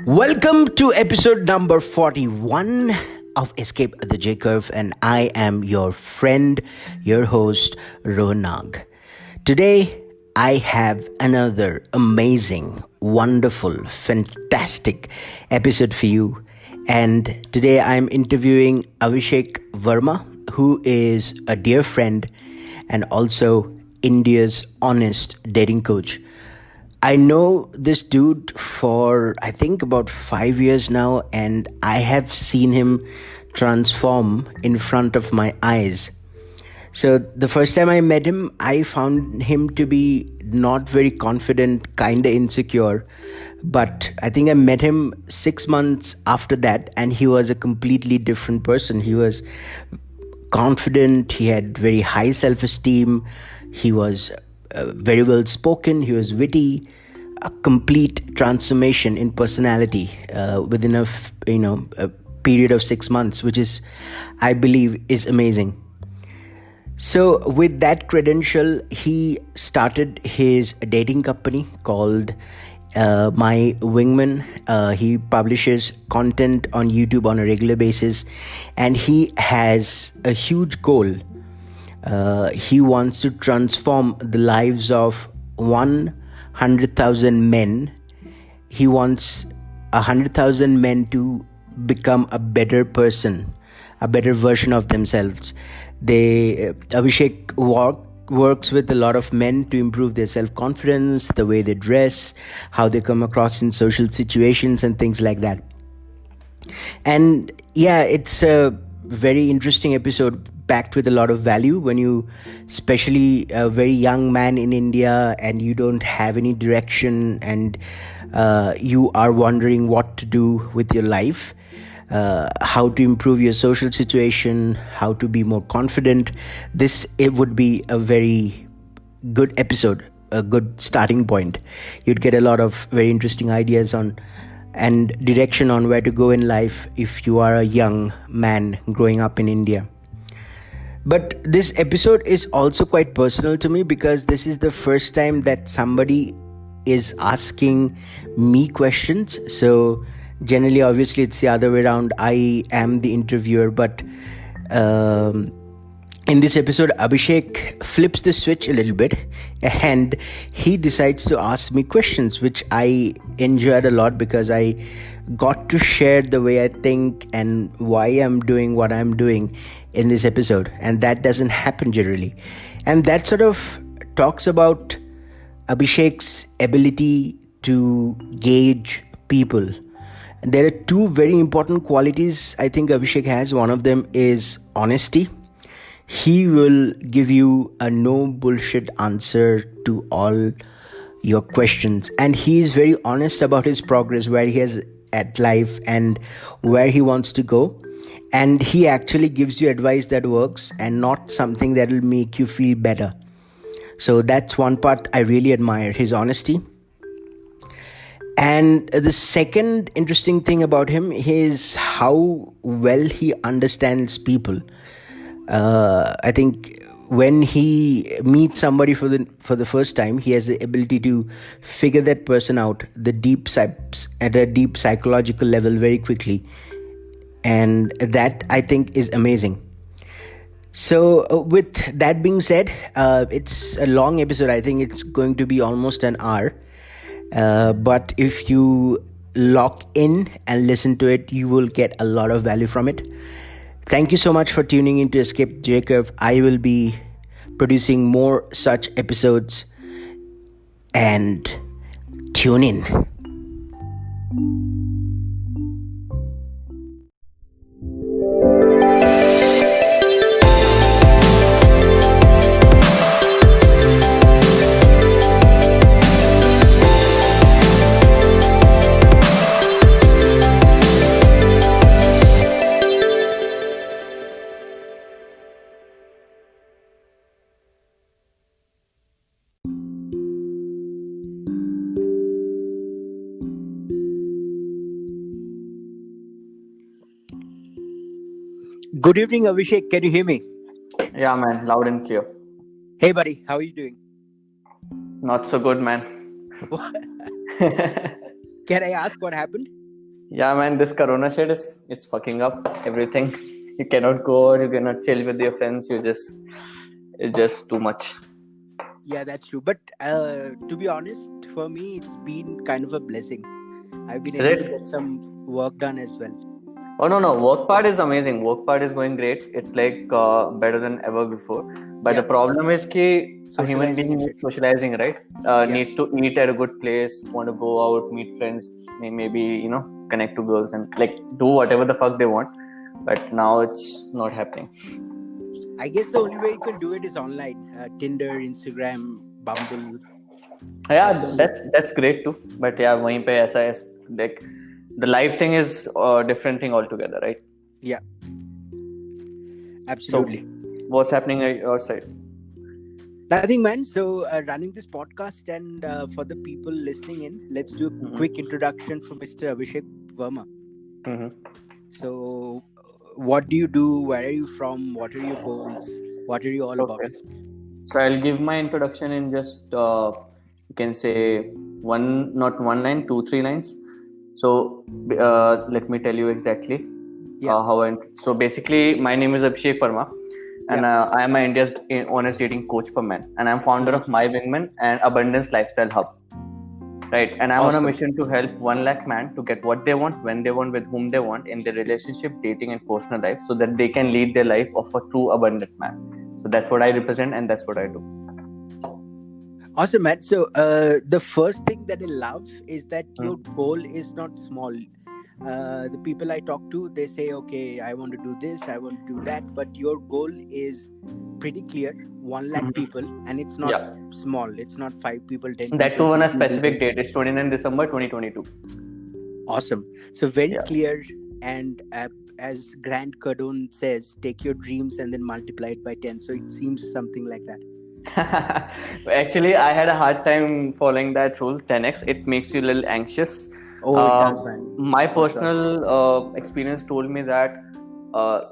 Welcome to episode number 41 of Escape the J Curve, and I am your friend, your host, Ronag. Today, I have another amazing, wonderful, fantastic episode for you. And today, I'm interviewing Abhishek Verma, who is a dear friend and also India's honest dating coach. I know this dude for I think about 5 years now, and I have seen him transform in front of my eyes. So, the first time I met him, I found him to be not very confident, kind of insecure. But I think I met him 6 months after that, and he was a completely different person. He was confident, he had very high self esteem, he was very well spoken, he was witty, a complete transformation in personality within a period of 6 months, which is, I believe, is amazing. So, with that credential, he started his dating company called My Wingman. He publishes content on YouTube on a regular basis, and he has a huge goal. He wants to transform the lives of 100,000 men. He wants 100,000 men to become a better person, a better version of themselves. Abhishek works with a lot of men to improve their self-confidence, the way they dress, how they come across in social situations and things like that. And yeah, it's a very interesting episode packed with a lot of value when you, especially a very young man in India, and you don't have any direction, and you are wondering what to do with your life, how to improve your social situation, how to be more confident. It would be a very good episode, a good starting point. You'd get a lot of very interesting ideas on and direction on where to go in life if you are a young man growing up in India. But this episode is also quite personal to me because this is the first time that somebody is asking me questions. So generally, obviously, it's the other way around. I am the interviewer, but in this episode, Abhishek flips the switch a little bit and he decides to ask me questions, which I enjoyed a lot because I got to share the way I think and why I'm doing what I'm doing in this episode. And that doesn't happen generally. And that sort of talks about Abhishek's ability to gauge people. There are two very important qualities I think Abhishek has. One of them is honesty. He will give you a no bullshit answer to all your questions. And he is very honest about his progress, where he is at life and where he wants to go. And he actually gives you advice that works and not something that will make you feel better. So that's one part I really admire, his honesty. And the second interesting thing about him is how well he understands people. I think when he meets somebody for the first time, he has the ability to figure that person out at a deep psychological level very quickly, and that I think is amazing. So with that being said, it's a long episode. I think it's going to be almost an hour, but if you lock in and listen to it, you will get a lot of value from it. Thank you so much for tuning in to Escape J Curve. I will be producing more such episodes, and tune in. Good evening, Abhishek. Can you hear me? Yeah, man, loud and clear. Hey, buddy. How are you doing? Not so good, man. Can I ask what happened? Yeah, man, this Corona shit it's fucking up everything. You cannot go out, you cannot chill with your friends. It's just too much. Yeah, that's true. But to be honest, for me, it's been kind of a blessing. I've been Is able to it? get some work done as well. Oh no, work part is amazing. Work part is going great. It's like better than ever before. But the Yeah, problem is कि a human socializing being and shit. needs socializing, right? Yeah, Needs to eat at a good place, want to go out, meet friends, maybe connect to girls and like do whatever the fuck they want. But now it's not happening. I guess the only way you can do it is online. Tinder, Instagram, Bumble. Yeah, That's that's great too. But yeah, वहीं पे ऐसा है like the life thing is a different thing altogether, right? yeah, So absolutely. what's happening at your side? Nothing, man. So, running this podcast and for the people listening in, let's do a quick introduction for Mr. Abhishek Verma. Mm-hmm. So, what do you do? Where are you from? What are your goals? What are you all about? Okay. So I'll give my introduction in just you can say not one line, 2-3 lines. So let me tell you exactly Yeah, how I. So basically, my name is Abhishek Parma, and yeah, I am an India's honest dating coach for men, and I'm founder of My Wingman and Abundance Lifestyle Hub. Right, and I'm on a awesome. mission to help 1 lakh man to get what they want, when they want, with whom they want in their relationship, dating, and personal life, so that they can lead their life of a true abundant man. So that's what I represent, and that's what I do. Awesome, man. So, the first thing that I love is that your goal is not small. The people I talk to, they say, okay, I want to do this, I want to do that. But your goal is pretty clear 1 lakh people, and it's not Yeah, small. It's not 5 people, 10 that people, too on a 15 specific people. date. It's 29 December 2022. Awesome. So, very Yeah. clear. And as Grant Cardone says, take your dreams and then multiply it by 10. So, it seems something like that. Actually, I had a hard time following that rule 10x. It makes you a little anxious. Oh, it does, man. My For sure. personal experience told me that,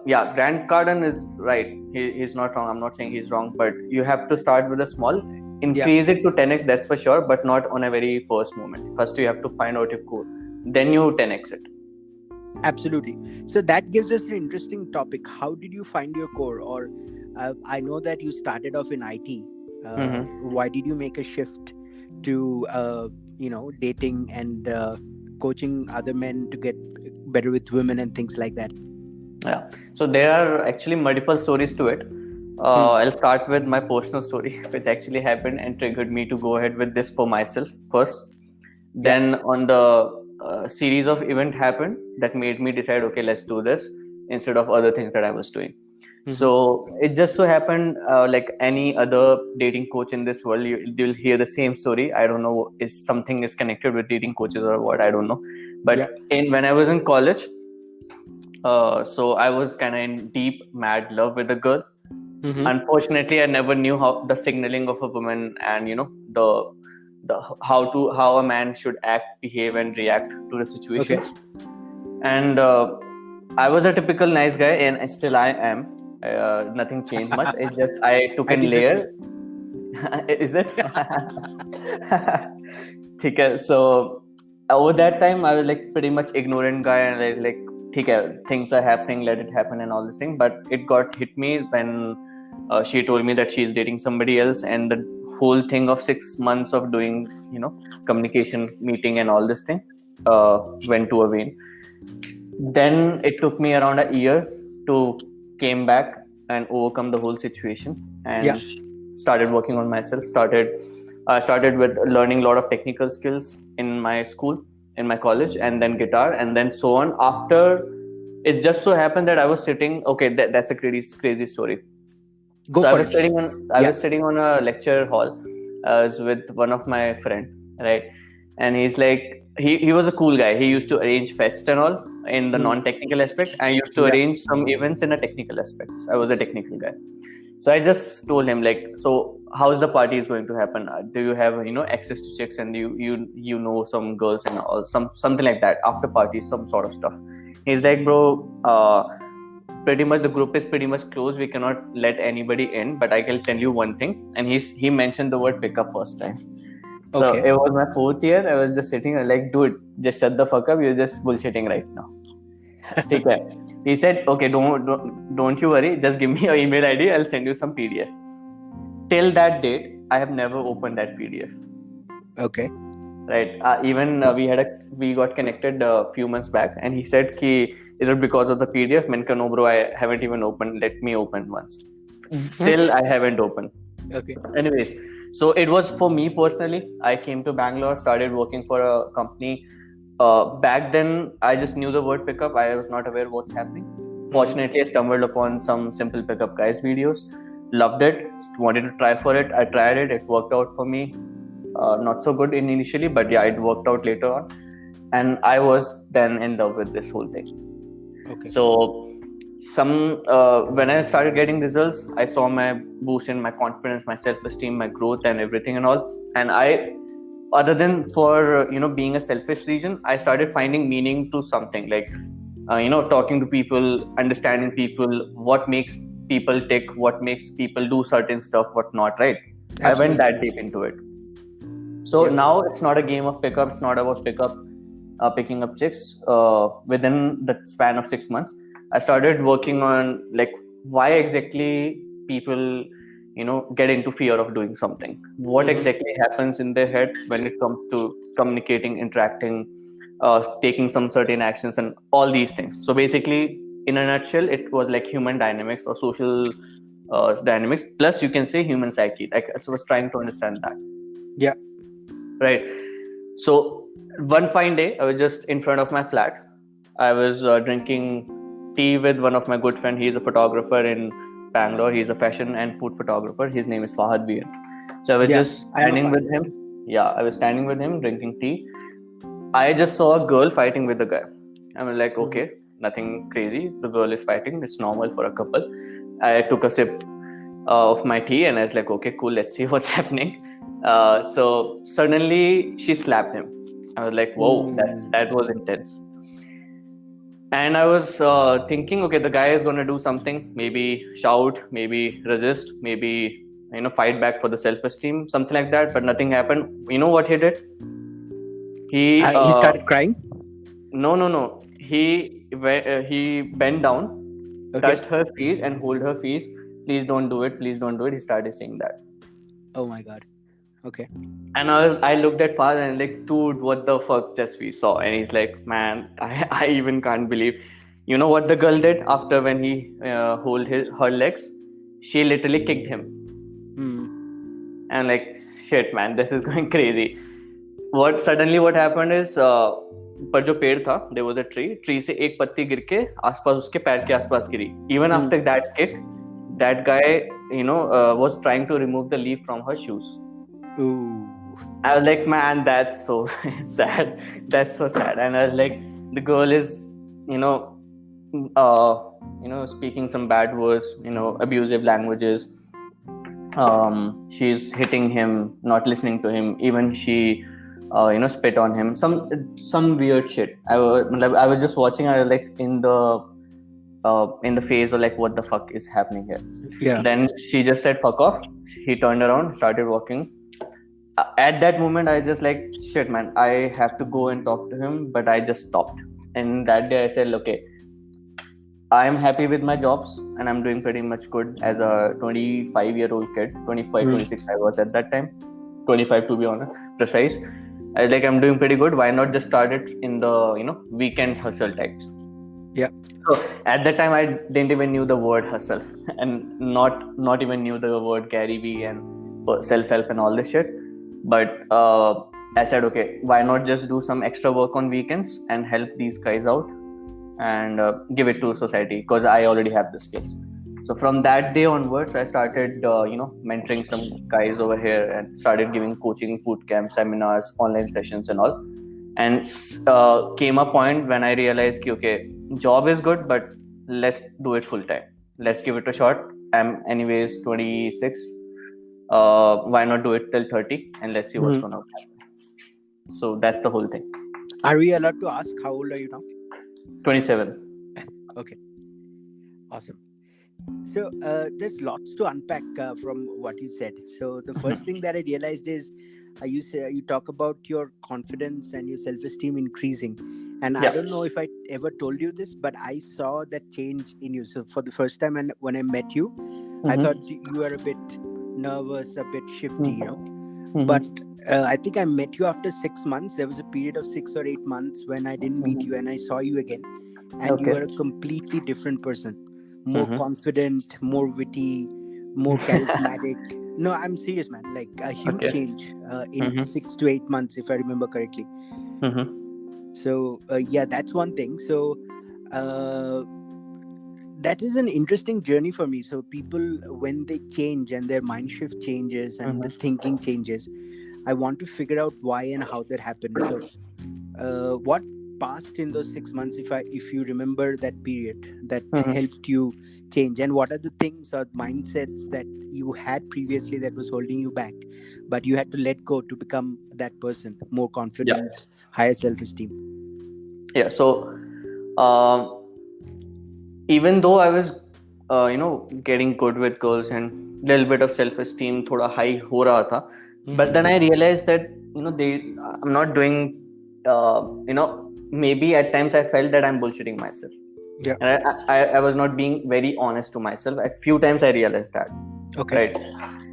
yeah, Grant Cardone is right. He's not wrong. I'm not saying he's wrong, but you have to start with a small, increase it to 10x, that's for sure, but not on a very first moment. First, you have to find out your core, then you 10x it. Absolutely. So that gives us an interesting topic. How did you find your core? Or I know that you started off in IT. Why did you make a shift to dating and coaching other men to get better with women and things like that? Yeah. So there are actually multiple stories to it. I'll start with my personal story, which actually happened and triggered me to go ahead with this for myself first. Then on the series of event happened that made me decide, okay, let's do this instead of other things that I was doing. So it just so happened, like any other dating coach in this world, you'll hear the same story. I don't know if something is connected with dating coaches or what, I don't know. But when I was in college, so I was kind of in deep, mad love with a girl. Unfortunately, I never knew how the signaling of a woman and the how a man should act, behave, and react to the situation. And I was a typical nice guy, and still I am. Nothing changed much. It's just I took in layer. Is it? Okay, so over that time I was like pretty much ignorant guy, and like okay, things are happening, let it happen and all this thing. But it got hit me when she told me that she's dating somebody else, and the whole thing of 6 months of doing communication, meeting, and all this thing went to a wane. Then it took me around a year to came back and overcome the whole situation, and started working on myself. Started with learning a lot of technical skills in my school, in my college, and then guitar, and then so on. After, it just so happened that I was sitting. Okay, that's a crazy story. I was sitting on a lecture hall. I was with one of my friend, right? And he's like, he was a cool guy. He used to arrange fests and all in the non-technical aspect. I used to arrange some events in the technical aspects. I was a technical guy. So I just told him, like, so how's the party is going to happen? Do you have access to chicks, and you know some girls and all, something like that, after parties, some sort of stuff. He's like, bro, pretty much the group is pretty much closed. We cannot let anybody in, but I can tell you one thing. And he mentioned the word pickup first time. So Okay. it was my 4th year. I was just sitting like, dude, just shut the fuck up. You're just bullshitting right now. Okay. He said, okay, don't you worry. Just give me your email ID. I'll send you some PDF. Till that date, I have never opened that PDF. Okay. Right. Even we got connected a few months back, and he said, "Ki is it because of the PDF?" Menka, no, bro, I haven't even opened. Let me open once. Still, I haven't opened. Okay. Anyways, so it was for me personally. I came to Bangalore, started working for a company. Back then, I just knew the word pickup. I was not aware what's happening. Fortunately, I stumbled upon some simple pickup guys videos. Loved it. Wanted to try for it. I tried it. It worked out for me. Not so good initially, but yeah, it worked out later on. And I was then in love with this whole thing. Okay. So when I started getting results, I saw my boost in my confidence, my self-esteem, my growth, and everything and all. And other than for being a selfish reason, I started finding meaning to something like talking to people, understanding people, what makes people tick, what makes people do certain stuff, what not. Right? Absolutely. I went that deep into it. So now it's not a game of pickup. It's not about picking up chicks. Within the span of 6 months, I started working on like why exactly people, get into fear of doing something. What exactly happens in their heads when it comes to communicating, interacting, taking some certain actions, and all these things. So basically, in a nutshell, it was like human dynamics or social dynamics. Plus, you can say human psyche. Like I was trying to understand that. Yeah. Right. So one fine day, I was just in front of my flat. I was drinking tea with one of my good friend. He's a photographer in Bangalore. He's a fashion and food photographer. His name is Fahad Bian. So I was just standing with him. Yeah, I was standing with him drinking tea. I just saw a girl fighting with a guy. I was like, okay, nothing crazy. The girl is fighting. It's normal for a couple. I took a sip of my tea and I was like, okay, cool. Let's see what's happening. So suddenly she slapped him. I was like, whoa, that was intense. And I was thinking, okay, the guy is going to do something, maybe shout, maybe resist, maybe fight back for the self-esteem, something like that. But nothing happened. You know what he did? He started crying. No. He bent down, touched her feet, and hold her feet. Please don't do it. Please don't do it. He started saying that. Oh my god. Okay. And I looked at Faz and like, dude, what the fuck just we saw? And he's like, man, I even can't believe. You know what the girl did after when he hold her legs? She literally kicked him. And like, shit, man, this is going crazy. What happened is, पर जो पेड़ था, there was a tree से एक पत्ती गिर के आसपास उसके पैर के आसपास गिरी. Even after that kick, that guy, was trying to remove the leaf from her shoes. Ooh. I was like, man, that's so sad. That's so sad. And I was like, the girl is, speaking some bad words, abusive languages. She's hitting him, not listening to him. Even she, spit on him. Some weird shit. I was just watching her like in the phase of like, what the fuck is happening here? Yeah. Then she just said, fuck off. He turned around, started walking. At that moment, I just like, shit, man, I have to go and talk to him, but I just stopped. And that day I said, okay, I'm happy with my jobs and I'm doing pretty much good as a 25-year-old kid. 25, 26 I was at that time. 25 to be honest, precise. I was like, I'm doing pretty good. Why not just start it in the, weekends hustle types? Yeah. So at that time, I didn't even knew the word hustle and not even knew the word Gary Vee and self-help and all this shit. But I said, okay, why not just do some extra work on weekends and help these guys out and give it to society, because I already have the skills. So from that day onwards, I started, mentoring some guys over here and started giving coaching, boot camp, seminars, online sessions and all. And came a point when I realized, okay, job is good, but let's do it full time. Let's give it a shot. I'm anyways 26. Why not do it till 30 and let's see what's gonna happen. So that's the whole thing. Are we allowed to ask how old are you now? 27. Okay. Awesome. So there's lots to unpack from what you said. So the first thing that I realized is you talk about your confidence and your self-esteem increasing, and I Yeah. don't know if I ever told you this, but I saw that change in you. So for the first time, and when I met you, I thought Mm-hmm. you were a bit nervous, a bit shifty, But Mm-hmm. I think I met you after 6 months. There was a period of 6 or 8 months when I didn't meet you, and I saw you again, and you Okay. were a completely different person, more Mm-hmm. confident, more witty, more charismatic. No, I'm serious, man. Like a huge Okay. change in Mm-hmm. 6 to 8 months, if I remember correctly. Mm-hmm. So yeah, that's one thing. So uh, that is an interesting journey for me. So people, when they change and their mind shift changes and the Mm-hmm. thinking changes, I want to figure out why and how that happened. So what passed in those 6 months, if you remember that period, that Mm-hmm. helped you change, and what are the things or mindsets that you had previously that was holding you back, but you had to let go to become that person, more Yeah. confident, higher self-esteem. Yeah. So, um, even though I was, getting good with girls and little bit of self-esteem, thoda high ho raha tha, but then I realized that I'm not doing, maybe at times I felt that I'm bullshitting myself, Yeah. and I was not being very honest to myself. At few times I realized that, Okay. right?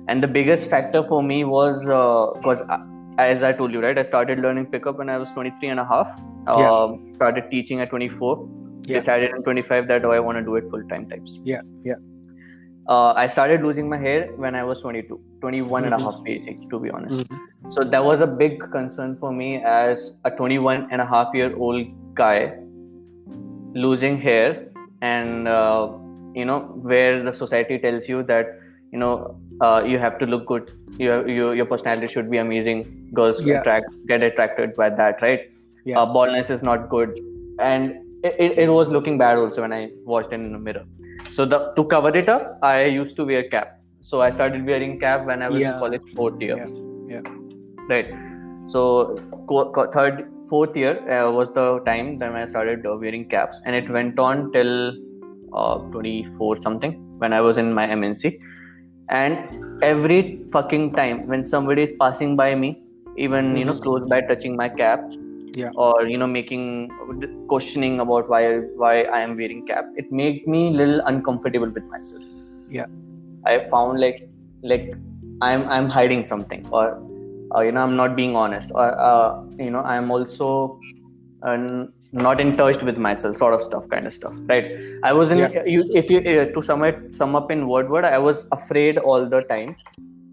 And the biggest factor for me was because as I told you, right, I started learning pickup when I was 23 and a half. Yeah. Started teaching at 24. Yeah. Decided in 25 that I want to do it full time types. Yeah. Yeah. I started losing my hair when I was 22, 21 and a half Mm-hmm. basic, to be honest. Mm-hmm. So that was a big concern for me as a 21 and a half year old guy losing hair, and where the society tells you that you have to look good, your personality should be amazing, girls Yeah. get attracted by that, right? Yeah. Baldness is not good, and it was looking bad also when I watched in the mirror. So to cover it up, I used to wear cap. So I started wearing cap when I was in Yeah. college fourth year, Yeah. Yeah. right? So third, fourth year was the time when I started wearing caps, and it went on till 24 something when I was in my MNC. And every fucking time when somebody is passing by me, even Mm-hmm. close by touching my cap, Yeah. or making questioning about why I am wearing cap, it made me little uncomfortable with myself. Yeah. I found like I'm hiding something, or I'm not being honest, or I'm also not in touch with myself, sort of stuff, kind of stuff, right? I was in Yeah. you if you to sum up in word, I was afraid all the time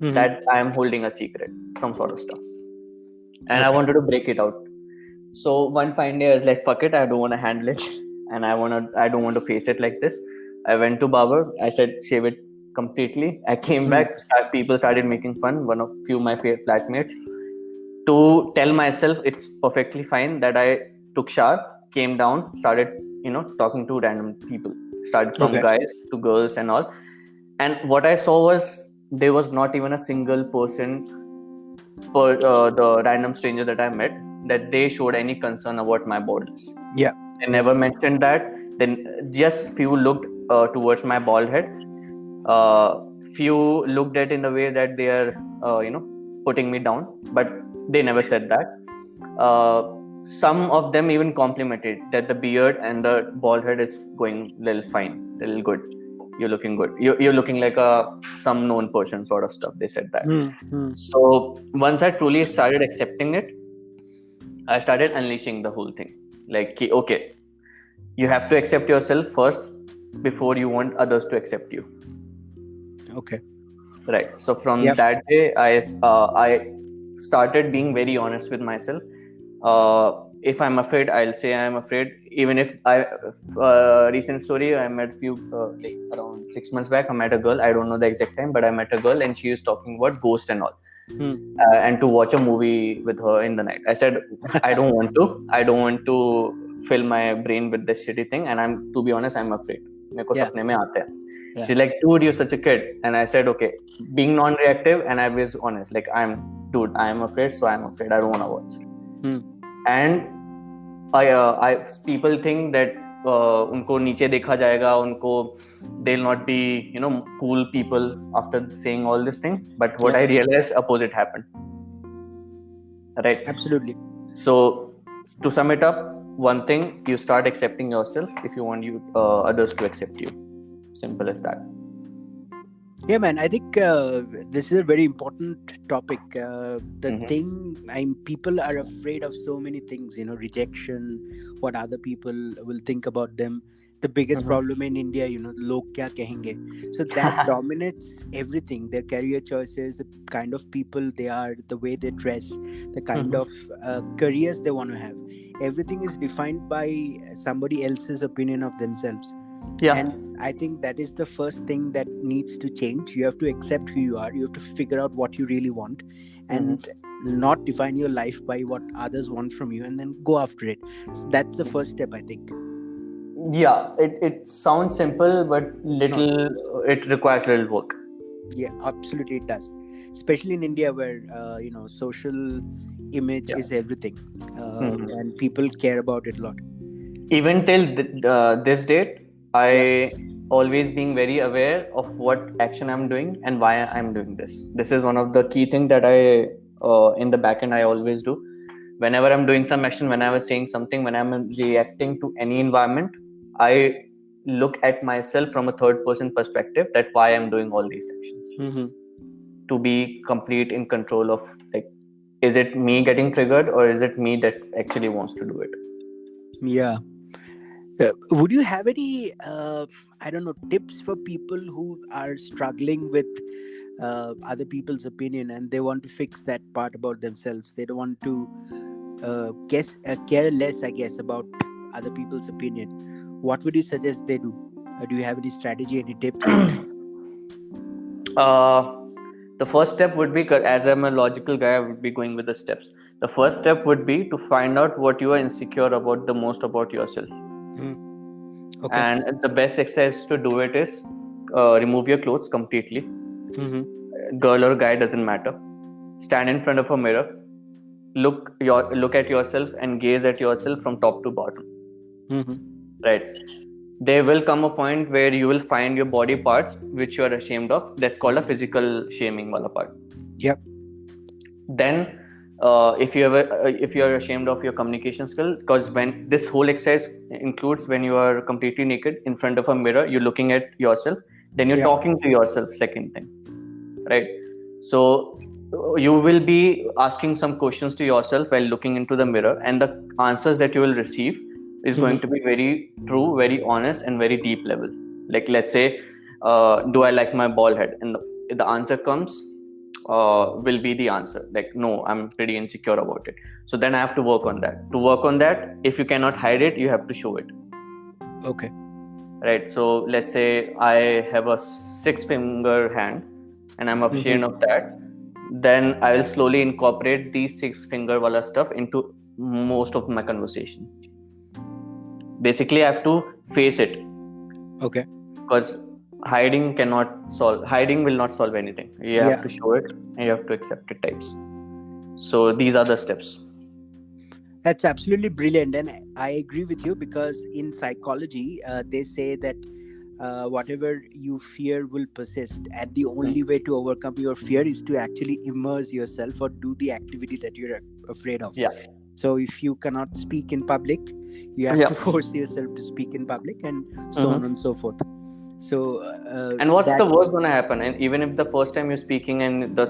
Mm-hmm. that I am holding a secret, some sort of stuff, and I Okay. wanted to break it out. So one fine day I was like, fuck it, I don't want to handle it, and I don't want to face it like this. I went to barber. I said, shave it completely. I came Mm. back. People started making fun. One of few of my flatmates, to tell myself it's perfectly fine that I took shower, came down, started talking to random people. Started from Okay. guys to girls and all. And what I saw was there was not even a single person for the random stranger that I met that they showed any concern about my baldness. Yeah. They Yeah. never mentioned that. Then just few looked towards my bald head. Few looked at in the way that they are, putting me down, but they never said that. Uh, some of them even complimented that the beard and the bald head is going little fine, little good. You're looking good. You're looking like some known person, sort of stuff. They said that. Mm-hmm. So once I truly started accepting it, I started unleashing the whole thing. Like, okay, you have to accept yourself first before you want others to accept you. Okay. Right. So from Yep. that day, I started being very honest with myself. If I'm afraid, I'll say I'm afraid. Even if recent story, I met few like around 6 months back. I met a girl. I don't know the exact time, but I met a girl, and she was talking about ghost and all. And to watch a movie with her in the night. I said, I don't want to. I don't want to fill my brain with this shitty thing. And to be honest, I'm afraid. मेरे को Yeah. सपने में आते हैं. Yeah. She's like, dude, you're such a kid. And I said, okay, being non-reactive, and I was honest. Like, I'm afraid, so I'm afraid. I don't want to watch. And people think that उनको नीचे देखा जाएगा, उनको they'll not be, you know, cool people after saying all this thing. But what I realized, opposite happened. Right? Absolutely. So to sum it up, one thing, you start accepting yourself if you want others to accept you. Simple as that. Yeah, man, I think this is a very important topic. The thing, people are afraid of so many things, you know, rejection, what other people will think about them. The biggest problem in India, you know, log kya kahenge. So that dominates everything. Their career choices, the kind of people they are, the way they dress, the kind of careers they want to have. Everything is defined by somebody else's opinion of themselves. Yeah. And I think that is the first thing that needs to change. You have to accept who you are. You have to figure out what you really want and not define your life by what others want from you, and then go after it. So that's the first step, I think. Yeah, it sounds simple, but it requires little work. Yeah, absolutely it does. Especially in India where, you know, social image is everything. And people care about it a lot. Even till this date, I always being very aware of what action I'm doing and why I'm doing this. This is one of the key things that I in the back end I always do. Whenever I'm doing some action, when I was saying something, when I'm reacting to any environment, I look at myself from a third person perspective, that why I'm doing all these actions. To be complete in control of, like, is it me getting triggered or is it me that actually wants to do it? Yeah. Would you have any, I don't know, tips for people who are struggling with other people's opinion and they want to fix that part about themselves? They don't want to care less, I guess, about other people's opinion. What would you suggest they do? Do you have any strategy, any tips? The first step would be, as I'm a logical guy, I would be going with the steps. The first step would be to find out what you are insecure about the most about yourself. Okay. And the best exercise to do it is remove your clothes completely. Girl or guy, doesn't matter. Stand in front of a mirror, look at yourself and gaze at yourself from top to bottom. Right? There will come a point where you will find your body parts which you are ashamed of. That's called a physical shaming wala part. Yep. Then if you are ashamed of your communication skill, because when this whole exercise includes when you are completely naked in front of a mirror, you're looking at yourself, then you're talking to yourself, second thing, right? So you will be asking some questions to yourself while looking into the mirror, and the answers that you will receive is going to be very true, very honest, and very deep level. Like, let's say, do I like my bald head? And the answer comes, will be the answer, like, no, I'm pretty insecure about it. So then I have to work on that. If you cannot hide it, you have to show it. Okay. Right? So let's say I have a 6-finger hand and I'm ashamed of that. Then I will slowly incorporate these 6-finger wala stuff into most of my conversation. Basically, I have to face it. Okay. Because hiding will not solve anything. You have to show it and you have to accept it types. So these are the steps. That's absolutely brilliant, and I agree with you, because in psychology they say that whatever you fear will persist, and the only way to overcome your fear is to actually immerse yourself or do the activity that you're afraid of. So if you cannot speak in public, you have to force yourself to speak in public, and so on and so forth. So and what's the worst going to happen? And even if the first time you're speaking and the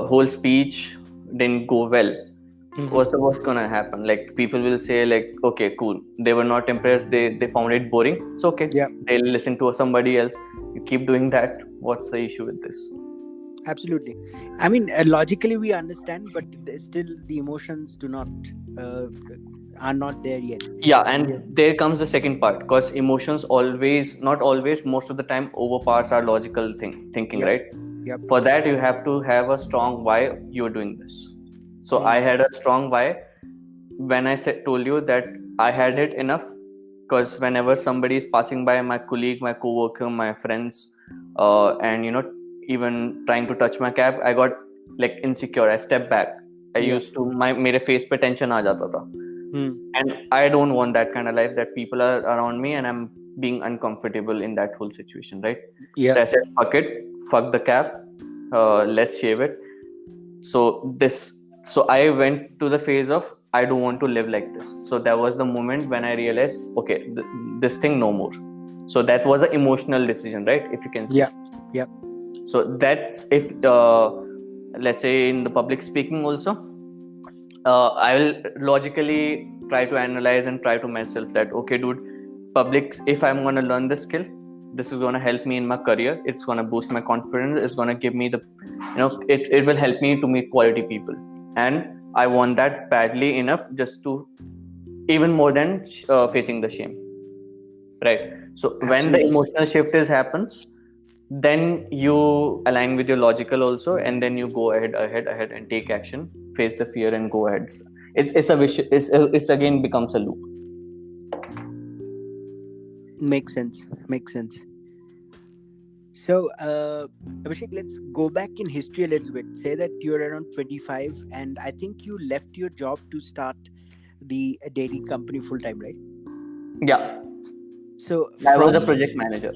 whole speech didn't go well, what's the worst going to happen? Like, people will say, like, okay, cool, they were not impressed, they found it boring. It's okay. They'll listen to somebody else. You keep doing that. What's the issue with this? Absolutely. I mean, logically we understand, but still the emotions are not there yet. And there comes the second part, because emotions not always, most of the time overpowers our logical thinking, right? For that, you have to have a strong why you're doing this. So I had a strong why when I told you that I had it enough, because whenever somebody is passing by, my colleague, my co-worker, my friends, and even trying to touch my cap, I got like insecure. I stepped back. I used to, mere face pe tension aa jata tha. And I don't want that kind of life, that people are around me and I'm being uncomfortable in that whole situation, right? Yeah. So I said, fuck it, fuck the cap, let's shave it. So I went to the phase of, I don't want to live like this. So that was the moment when I realized, okay, this thing no more. So that was an emotional decision, right? If you can say. Yeah. So that's if let's say in the public speaking also, I will logically try to analyze and try to myself that, okay, dude, public, if I'm going to learn this skill, this is going to help me in my career. It's going to boost my confidence. It's going to give me the, it will help me to meet quality people. And I want that badly enough, just to even more than facing the shame. Right. So when the emotional shift happens, then you align with your logical also, and then you go ahead and take action, face the fear and go ahead. It's a wish, it's again becomes a loop. Makes sense. So Abhishek, let's go back in history a little bit. Say that you're around 25 and I think you left your job to start the dating company full time, right? Yeah. So I was a project manager.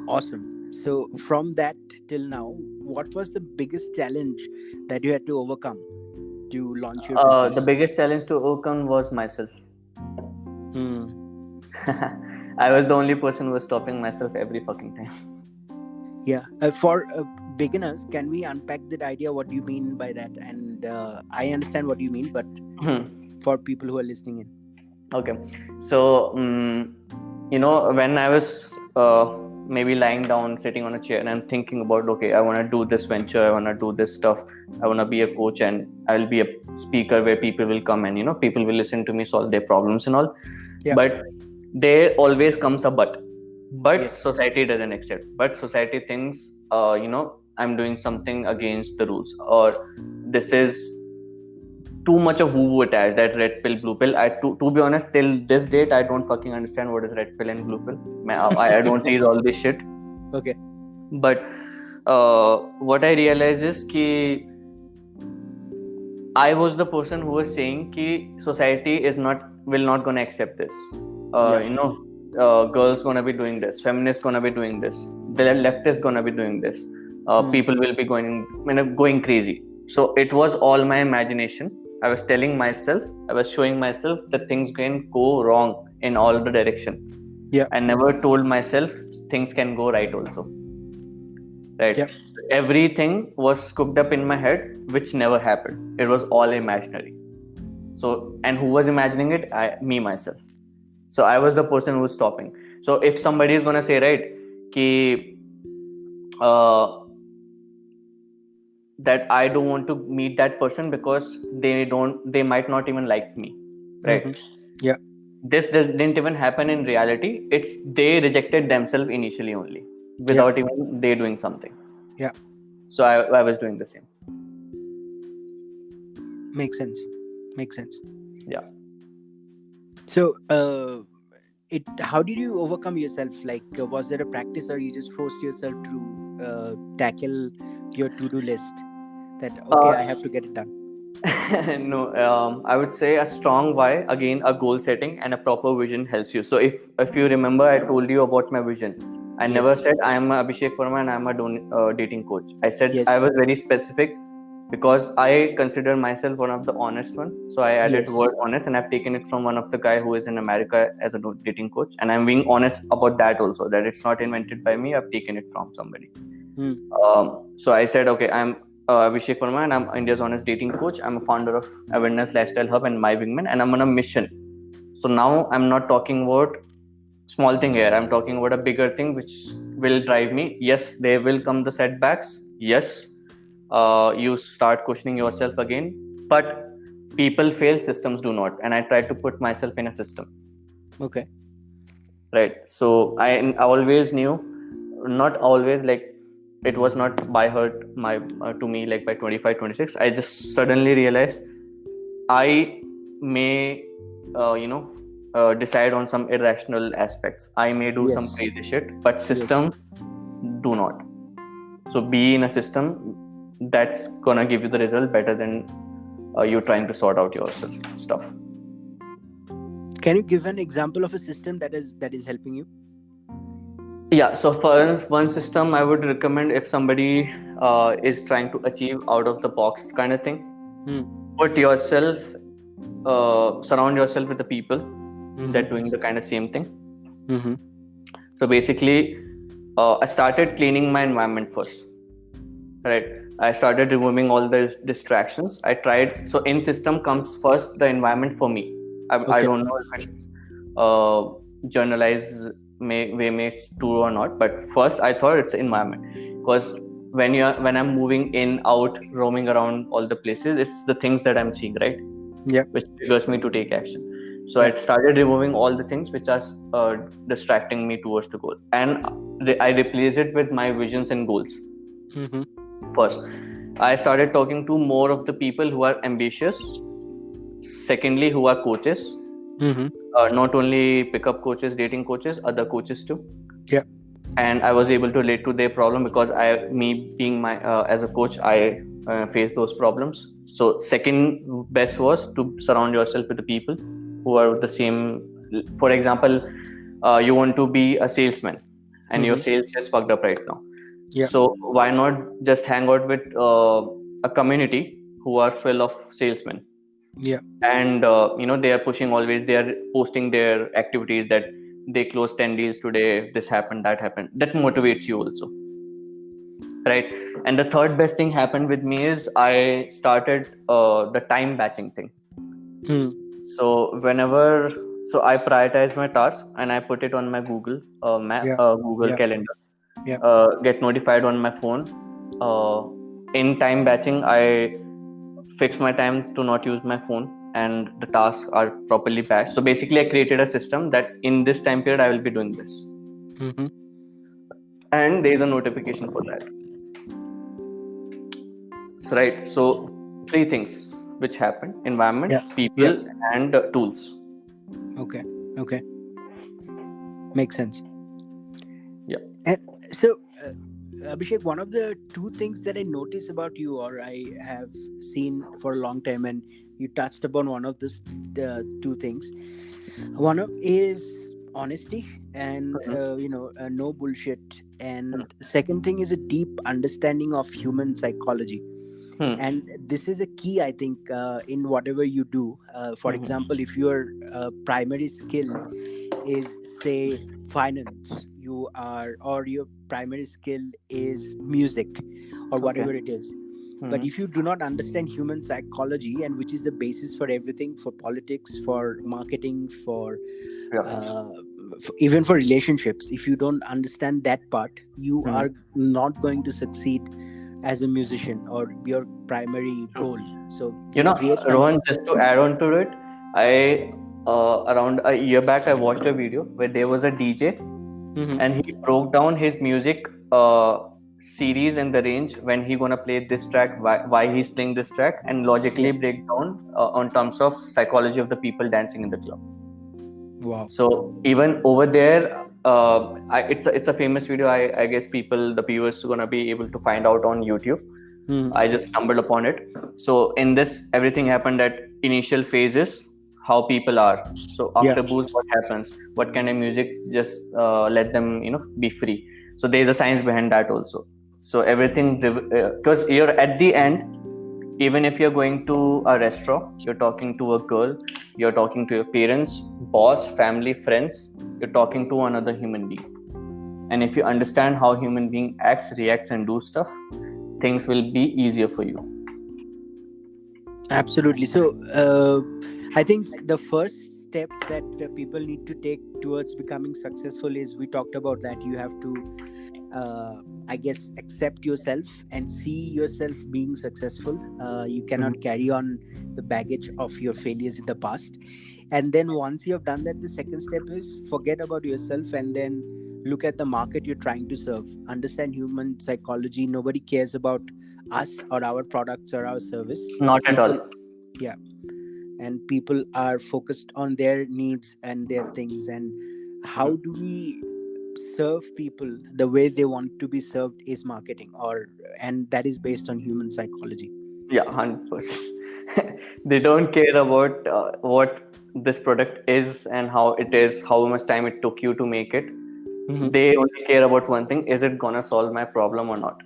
Awesome. So from that till now, what was the biggest challenge that you had to overcome to launch your business? The biggest challenge to overcome was myself. I was the only person who was stopping myself every fucking time. Yeah. For beginners, can we unpack that idea? What do you mean by that? And I understand what you mean, but for people who are listening in. Okay. So, when I was maybe lying down, sitting on a chair, and I'm thinking about, okay, I want to do this venture, I want to do this stuff, I want to be a coach, and I'll be a speaker where people will come and, people will listen to me solve their problems and all. Yeah. But there always comes a but. Yes. Society doesn't accept. But society thinks, I'm doing something against the rules, or this is too much of woo-woo attached, that red pill, blue pill. To be honest, till this date, I don't fucking understand what is red pill and blue pill. I don't read all this shit. Okay. But what I realized is that I was the person who was saying that society will not gonna accept this. Girls gonna be doing this, feminists gonna be doing this, the leftists gonna be doing this. People will be going crazy. So it was all my imagination. I was telling myself, I was showing myself that things can go wrong in all the direction. Yeah. I never told myself things can go right also. Right. Yeah. Everything was cooked up in my head, which never happened. It was all imaginary. So, and who was imagining it? Me myself. So I was the person who was stopping. So if somebody is gonna say, right, that I don't want to meet that person because they might not even like me, right? Mm-hmm. Yeah. This didn't even happen in reality. It's they rejected themselves initially only, without even they doing something. Yeah. So I was doing the same. Makes sense. Yeah. So how did you overcome yourself? Like, was there a practice, or you just forced yourself to tackle your to-do list? That I have to get it done. No, I would say a strong why, again a goal setting and a proper vision helps you. So if you remember, I told you about my vision. I never said I am Abhishek Verma and I am a dating coach. I said I was very specific because I consider myself one of the honest one. So I added word honest, and I've taken it from one of the guy who is in America as a dating coach, and I'm being honest about that also, that it's not invented by me. I've taken it from somebody. So I said, okay, I'm Abhishek Verma and I'm India's honest dating coach. I'm a founder of Awareness Lifestyle Hub and My Wingman, and I'm on a mission. So now I'm not talking about small thing here. I'm talking about a bigger thing which will drive me. Yes, there will come the setbacks. Yes, you start questioning yourself again. But people fail, systems do not. And I try to put myself in a system. Okay. Right. So I always knew, not always, like, it was not by heart to me, like by 25, 26. I just suddenly realized I may, decide on some irrational aspects. I may do some crazy shit, but system do not. So be in a system that's gonna give you the result better than you trying to sort out yourself stuff. Can you give an example of a system that is helping you? Yeah, so for one system I would recommend, if somebody is trying to achieve out of the box kind of thing, put yourself surround yourself with the people that doing the kind of same thing. So basically, I started cleaning my environment first, right? I started removing all the distractions. I tried, so in system comes first the environment for me. I don't know if it's journalized way makes true or not, but first I thought it's environment, because when I'm moving in, out, roaming around all the places, it's the things that I'm seeing, right? Yeah. Which triggers me to take action. So I started removing all the things which are distracting me towards the goal, and I replaced it with my visions and goals. First, I started talking to more of the people who are ambitious. Secondly, who are coaches. Not only pickup coaches, dating coaches, other coaches too. Yeah. And I was able to relate to their problem, because me being as a coach, I face those problems. So second best was to surround yourself with the people who are the same. For example, you want to be a salesman, and your sales is fucked up right now. Yeah. So why not just hang out with a community who are full of salesmen? Yeah. And they are pushing always. They are posting their activities that they closed 10 deals today. This happened, that happened. That motivates you also, right? And the third best thing happened with me is I started the time batching thing. So I prioritize my tasks and I put it on my Google Google Calendar. Get notified on my phone. In time batching, I fix my time to not use my phone, and the tasks are properly batched. So basically, I created a system that in this time period I will be doing this, and there is a notification for that. So, right. So 3 things which happen: environment, people, and tools. Okay. Makes sense. Yeah. And so, Abhishek, one of the 2 things that I notice about you, or I have seen for a long time, and you touched upon one of those 2 things. One of is honesty and no bullshit, and the second thing is a deep understanding of human psychology. And this is a key, I think, in whatever you do. For example, if your primary skill is, say, finance, or your primary skill is music, or whatever it is. But if you do not understand human psychology, and which is the basis for everything, for politics, for marketing, for even for relationships, if you don't understand that part, you are not going to succeed as a musician or your primary goal. So Rohan, just to add on to it, I around a year back I watched a video where there was a DJ, and he broke down his music series and the range when he gonna play this track, why he's playing this track, and logically break down on terms of psychology of the people dancing in the club. Wow. So even over there, it's a famous video. I guess the viewers are gonna be able to find out on YouTube. I just stumbled upon it. So in this, everything happened at initial phases, how people are. So after boost, what happens? What kind of music just let them be free? So there's a science behind that also. So everything, because you're at the end, even if you're going to a restaurant, you're talking to a girl, you're talking to your parents, boss, family, friends, you're talking to another human being. And if you understand how human being acts, reacts, and do stuff, things will be easier for you. Absolutely. So I think the first step that people need to take towards becoming successful is, we talked about that you have to I guess accept yourself and see yourself being successful. You cannot carry on the baggage of your failures in the past. And then once you have done that, the second step is forget about yourself and then look at the market you're trying to serve. Understand human psychology. Nobody cares about us or our products or our service. Not at all. Yeah. And people are focused on their needs and their things. And how do we serve people the way they want to be served is marketing, and that is based on human psychology. Yeah, 100%. they don't care about what this product is and how it is, how much time it took you to make it. Mhm. They only care about one thing: is it gonna solve my problem or not?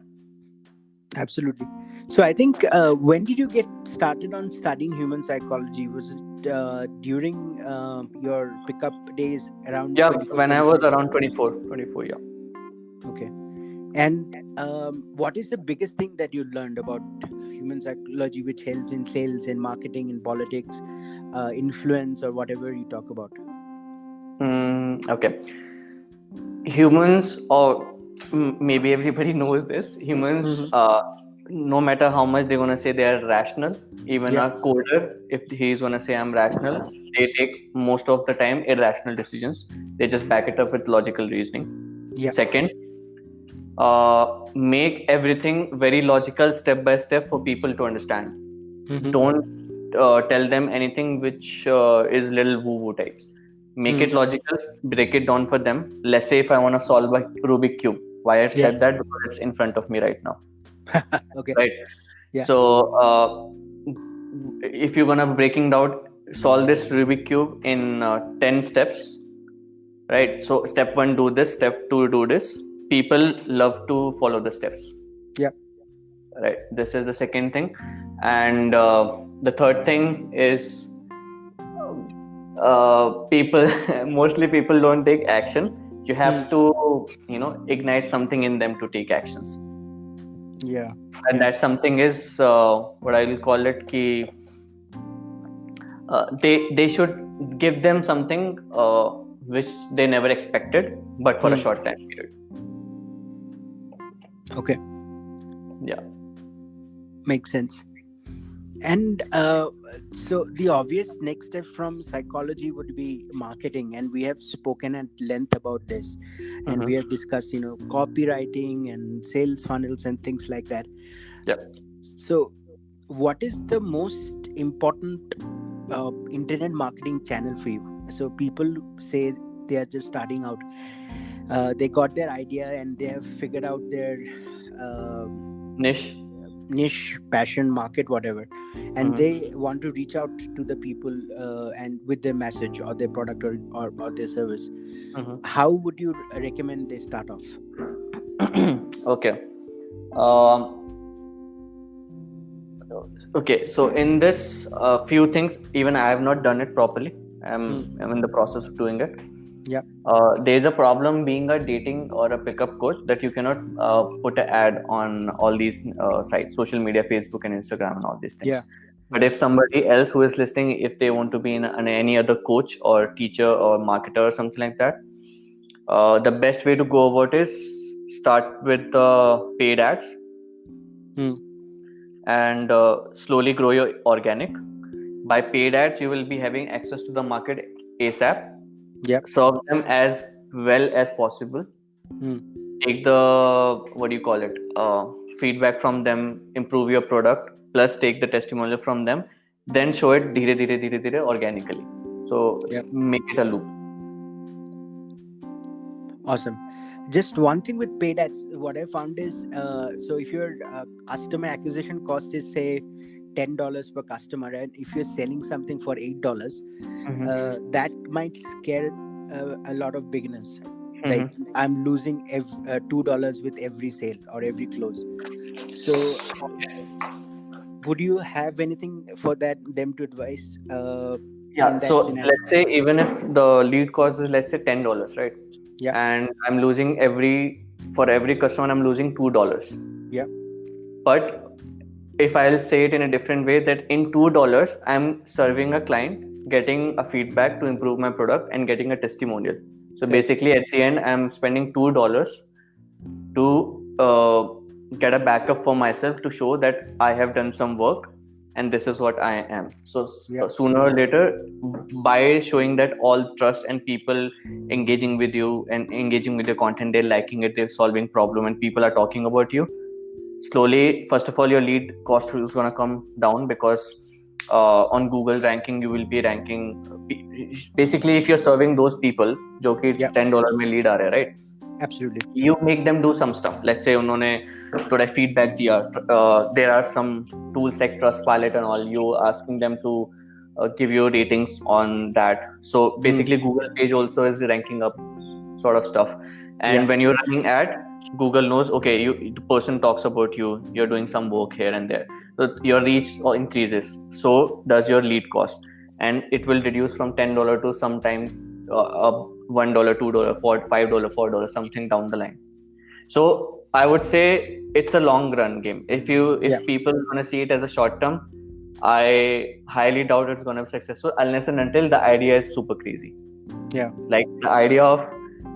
Absolutely. So I think when did you get started on studying human psychology? Was it during your pickup days around Yeah, 24, when I was 25? around 24, yeah. Okay. And what is the biggest thing that you learned about human psychology which helps in sales and marketing and politics, influence, or whatever you talk about? Okay. Humans, or maybe everybody knows this, humans, Mm-hmm. no matter how much they're going to say they are rational, even Yeah. a coder, if he's going to say I'm rational, they take most of the time irrational decisions. They just back it up with logical reasoning. Yeah. Second, make everything very logical, step by step, for people to understand. Mm-hmm. Don't tell them anything which is little woo woo types. Make it Mm. logical, break it down for them. Let's say if I want to solve a Rubik cube, why I Yeah. said that, because it's in front of me right now, Okay. right? Yeah. So if you're gonna breaking down, solve this Rubik cube in 10 steps, right? So step one, do this. Step two, do this. People love to follow the steps, Yeah. right? This is the second thing. And the third thing is, people mostly people don't take action. You have Mm. to, ignite something in them to take actions. Yeah. And Yeah. that something is what I will call it ki, they should give them something which they never expected, but for a Mm. short time period. Okay. Yeah. Makes sense. And so the obvious next step from psychology would be marketing, and we have spoken at length about this, and we have discussed, copywriting and sales funnels and things like that. Yeah. So, what is the most important internet marketing channel for you? So, people say they are just starting out. They got their idea and they have figured out their Niche. niche, passion, market, whatever, and they want to reach out to the people and with their message or their product or their service. How would you recommend they start off? Okay. Um, okay. So in this, few things, even I have not done it properly. I'm in the process of doing it. Yeah. There's a problem being a dating or a pickup coach, that you cannot put an ad on all these sites, social media, Facebook and Instagram and all these things. Yeah. But if somebody else who is listening, if they want to be in any other coach or teacher or marketer or something like that, the best way to go about is start with paid ads and slowly grow your organic. By paid ads, you will be having access to the market ASAP. Yeah. Serve them as well as possible. Take the, what do you call it, feedback from them, improve your product, plus take the testimonial from them, then show it dheere dheere dheere dheere organically. So make it a loop. Awesome. Just one thing with paid ads, what I found is, so if your customer acquisition cost is say $10 per customer, and if you're selling something for $8, that might scare a lot of beginners. Like, I'm losing $2 with every sale or every close. So would you have anything for them to advise Yeah. in that So scenario? let's say even if the lead cost is, let's say, $10, right? Yeah. And I'm losing for every customer, I'm losing $2. Yeah. But if I'll say it in a different way, that in $2, I'm serving a client, getting a feedback to improve my product, and getting a testimonial. So basically, at the end, I'm spending $2 to get a backup for myself, to show that I have done some work and this is what I am. So sooner or later, by showing that all trust and people engaging with you and engaging with your content, they're liking it, they're solving problem, and people are talking about you, slowly, first of all, your lead cost is going to come down, because on Google ranking, you will be ranking. Basically, if you're serving those people, जो कि $10 में lead आ रहे हैं, right? Absolutely. You make them do some stuff. Let's say उन्होंने थोड़ा feedback दिया. There are some tools like Trustpilot and all. You asking them to give you ratings on that. So basically, Google page also is ranking up, sort of stuff. And when you're running ad, Google knows, okay, the person talks about you. You're doing some work here and there. So your reach increases. So does your lead cost, and it will reduce from $10 to sometime $1, $2, $5, $4, something down the line. So I would say it's a long run game. If people want to see it as a short term, I highly doubt it's going to be successful unless and until the idea is super crazy. Yeah. Like the idea of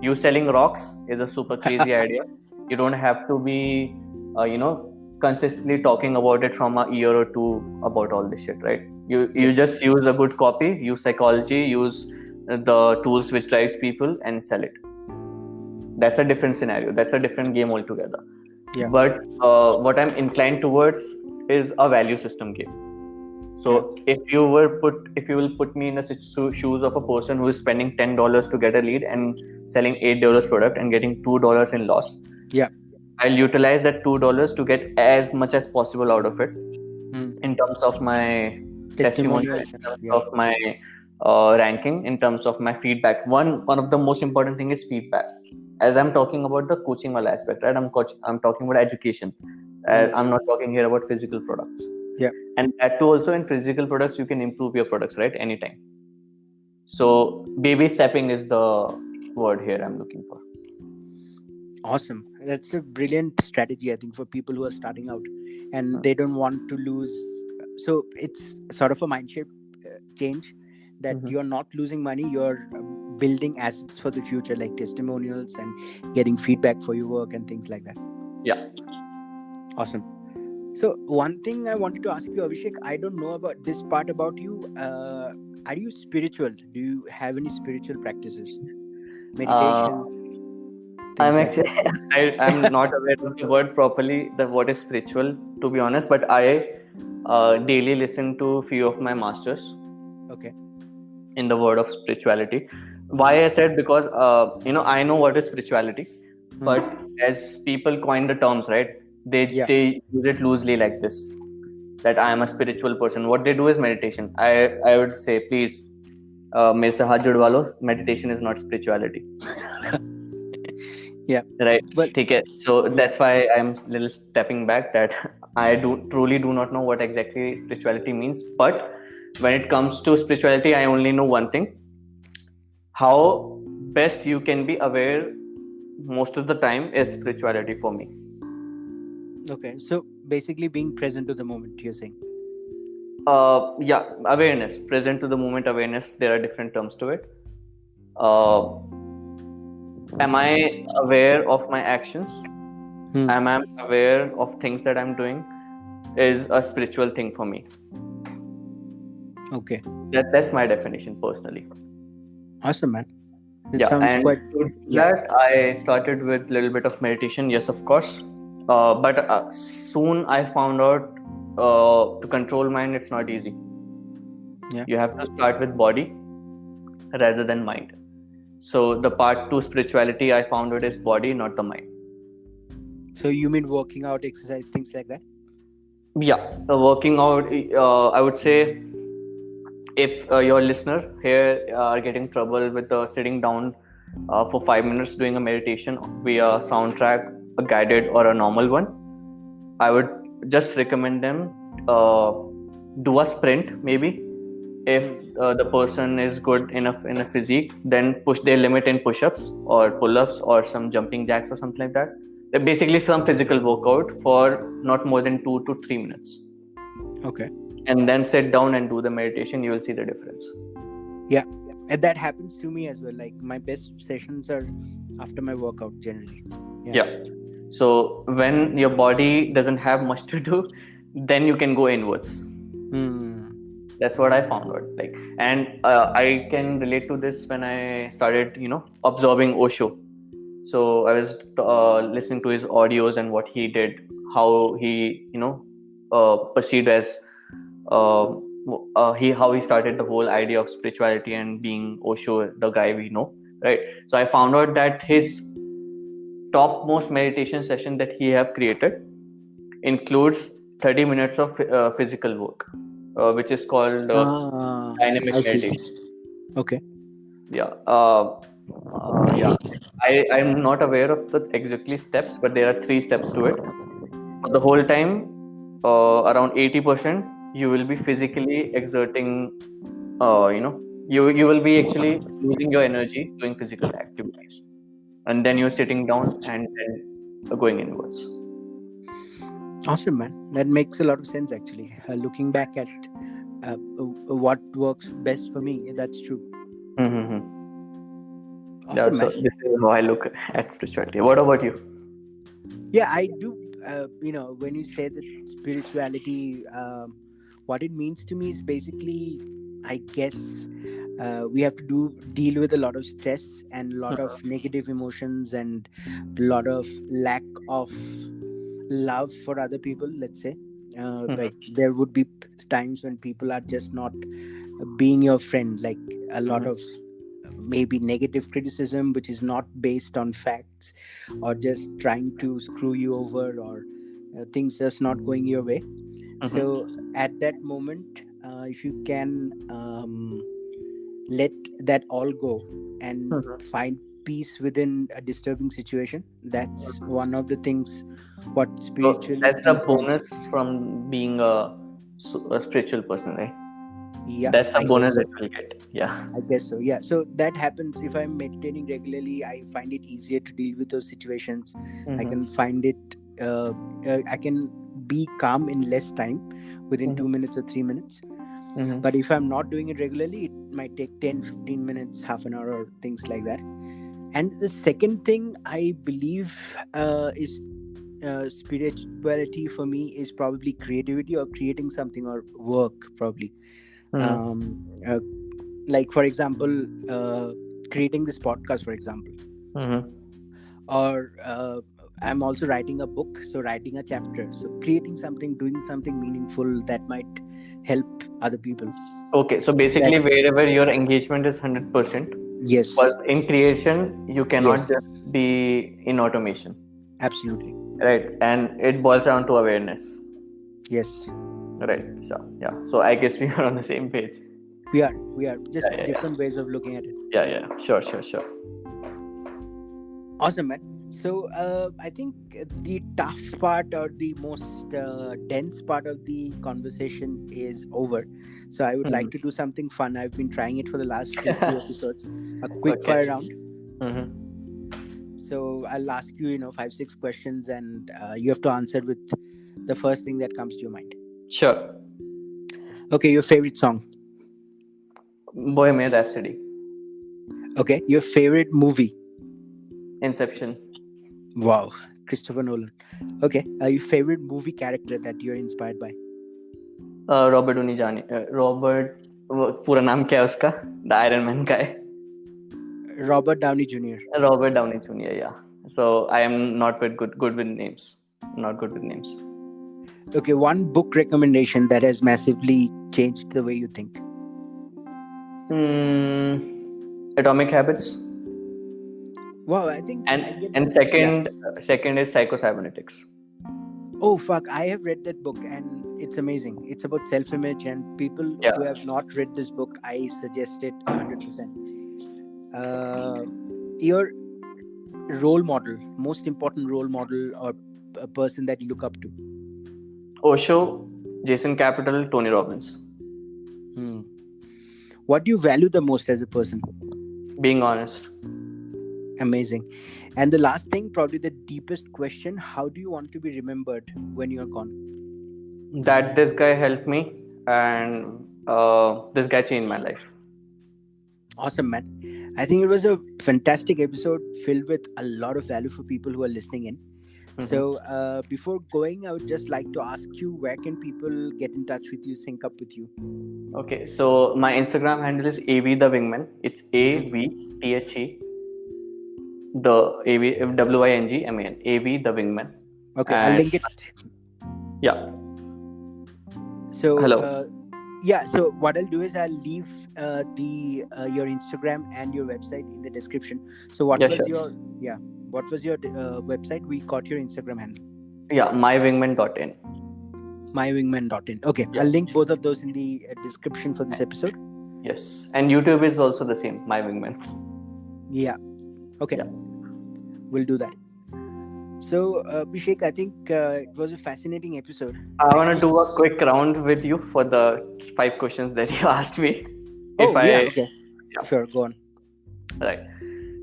you selling rocks is a super crazy idea. You don't have to be, consistently talking about it from a year or two about all this shit, right? You just use a good copy, use psychology, use the tools which drives people, and sell it. That's a different scenario. That's a different game altogether. Yeah. But what I'm inclined towards is a value system game. So if you will put me in the shoes of a person who is spending $10 to get a lead and selling $8 product and getting $2 in loss, I'll utilize that $2 to get as much as possible out of it in terms of my testimonial, in terms of my ranking, in terms of my feedback. One of the most important thing is feedback. As I'm talking about the coaching wala aspect, right? I'm talking about education. I'm not talking here about physical products. Yeah. And that too, also in physical products, you can improve your products, right? Anytime. So baby stepping is the word here I'm looking for. Awesome. That's a brilliant strategy, I think, for people who are starting out and they don't want to lose. So it's sort of a mindset change that you're not losing money, you're building assets for the future, like testimonials and getting feedback for your work and things like that. Yeah. Awesome. So one thing I wanted to ask you, Abhishek, I don't know about this part about you. Are you spiritual? Do you have any spiritual practices? Meditation? I'm actually, I'm not aware of the word properly, what is spiritual, to be honest, but I daily listen to a few of my masters. Okay. In the word of spirituality. Why I said, because I know what is spirituality, but as people coin the terms, right, they use it loosely like this, that I am a spiritual person. What they do is meditation. I would say, please, mere se haath judwa lo, meditation is not spirituality. Yeah. Right. Well, so that's why I'm a little stepping back, that I truly do not know what exactly spirituality means. But when it comes to spirituality, I only know one thing: how best you can be aware most of the time is spirituality for me. Okay, so basically being present to the moment, you're saying? Awareness, present to the moment awareness. There are different terms to it. Am I aware of my actions? Am I aware of things that I'm doing? Is a spiritual thing for me. Okay. That's my definition personally. Awesome, man. That I started with a little bit of meditation. Yes, of course. But soon I found out to control mind, it's not easy. Yeah. You have to start with body rather than mind. So the part 2 spirituality, I found it is body, not the mind. So you mean working out, exercise, things like that? Yeah, working out. I would say, if your listener here are getting trouble with sitting down for 5 minutes doing a meditation via soundtrack, a guided or a normal one, I would just recommend them do a sprint. Maybe if the person is good enough in a physique, then push their limit in push-ups or pull-ups or some jumping jacks or something like that. Basically some physical workout for not more than 2 to 3 minutes. Okay. And then sit down and do the meditation. You will see the difference. Yeah, and that happens to me as well. Like my best sessions are after my workout generally. Yeah. So when your body doesn't have much to do, then you can go inwards. That's what I found out. And I can relate to this when I started, absorbing Osho. So I was listening to his audios and what he did, how he, perceived as how he started the whole idea of spirituality and being Osho, the guy we know, right? So I found out that his topmost meditation session that he have created includes 30 minutes of physical work, which is called dynamic I see. meditation. Okay. Yeah. Yeah. I'm not aware of the exactly steps, but there are 3 steps to it. For the whole time, around 80%, you will be physically exerting. You will be actually using your energy doing physical activities, and then you're sitting down and then going inwards. Awesome, man. That makes a lot of sense, actually. Looking back at what works best for me, that's true. Mm-hmm. Yeah, Awesome, so man. this is how I look at spirituality. What about you? Yeah, I do. When you say that spirituality, what it means to me is basically, I guess, we have to deal with a lot of stress and a lot of negative emotions and a lot of lack of love for other people, let's say. Like there would be times when people are just not being your friend, like a lot of maybe negative criticism which is not based on facts, or just trying to screw you over, or things just not going your way. So at that moment, if you can let that all go and find peace within a disturbing situation, that's one of the things what So spirituality that's a stands bonus for. from being a spiritual person, right? Yeah, That's a I guess bonus so. that we'll get. Yeah. I guess so. Yeah. So that happens if I'm meditating regularly. I find it easier to deal with those situations. I can find it. I can be calm in less time, within 2 minutes or 3 minutes. But if I'm not doing it regularly, it might take 10, 15 minutes, half an hour, or things like that. And the second thing I believe is spirituality for me is probably creativity, or creating something, or work, probably. Like, for example, creating this podcast, for example. Or I'm also writing a book, so writing a chapter. So creating something, doing something meaningful that might help other people. Okay, so basically, wherever your engagement is 100%, Yes. but in creation, you cannot Yes. just be in automation. Absolutely. Right, and it boils down to awareness. Yes. Right. So yeah. So I guess we are on the same page. We are just Yeah. different ways of looking at it. Yeah. Sure. Awesome, man. So I think the tough part, or the most dense part of the conversation is over. So I would like to do something fun. I've been trying it for the last 2-3 episodes. A quick fire round. So I'll ask you, 5-6 questions, and you have to answer with the first thing that comes to your mind. Sure. Okay, your favorite song? Bohemian Rhapsody. Okay, your favorite movie? Inception. Wow, Christopher Nolan. Okay, your favorite movie character that you're inspired by? Robert Downey Jr. Robert, पूरा नाम क्या है उसका? The Iron Man guy. Robert Downey Jr. Robert Downey Jr. Yeah. So I am not good with names. Not good with names. Okay, one book recommendation that has massively changed the way you think? Atomic Habits. Wow, I think. And second is Psycho-Cybernetics. Oh fuck! I have read that book and it's amazing. It's about self-image, and people who have not read this book, I suggest it 100%. Your role model, most important role model, or a person that you look up to? Osho, Jason Capital, Tony Robbins. What do you value the most as a person? Being honest. Amazing. And the last thing, probably the deepest question: how do you want to be remembered when you're gone? That this guy helped me, and this guy changed my life. Awesome, man. I think it was a fantastic episode filled with a lot of value for people who are listening in. So before going, I would just like to ask you, where can people get in touch with you, sync up with you? Okay, so my Instagram handle is AV the Wingman. It's AVTHE the WINGMAN. AV the Wingman. Okay, I'll link it. Yeah. So hello. So what I'll do is I'll leave your Instagram and your website in the description. So what What was your website? We got your Instagram handle. Yeah, mywingman.in. Mywingman.in. Okay, Yeah. I'll link both of those in the description for this episode. Yes, and YouTube is also the same, mywingman. Yeah. Okay. Yeah. We'll do that. So, Abhishek, I think it was a fascinating episode. I want to do a quick round with you for the 5 questions that you asked me. Okay. Yeah. Sure, go on. Right.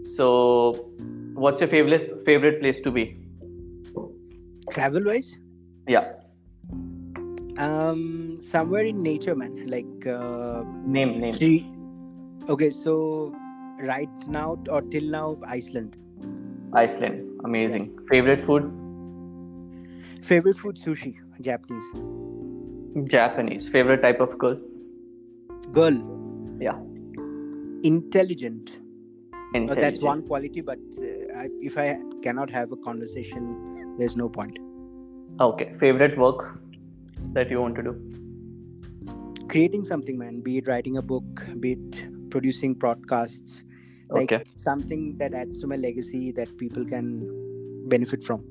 So, what's your favorite place to be? Travel-wise? Yeah. Somewhere in nature, man. Like Name. Okay, so right now or till now, Iceland. Iceland. Amazing. Favorite food? Favorite food, sushi, Japanese. Japanese. Favorite type of girl? Girl. Yeah. Intelligent. That's Intelligent. one quality, but if I cannot have a conversation, there's no point. Okay. Favorite work that you want to do? Creating something, man. Be it writing a book, be it producing podcasts. Like something that adds to my legacy that people can benefit from.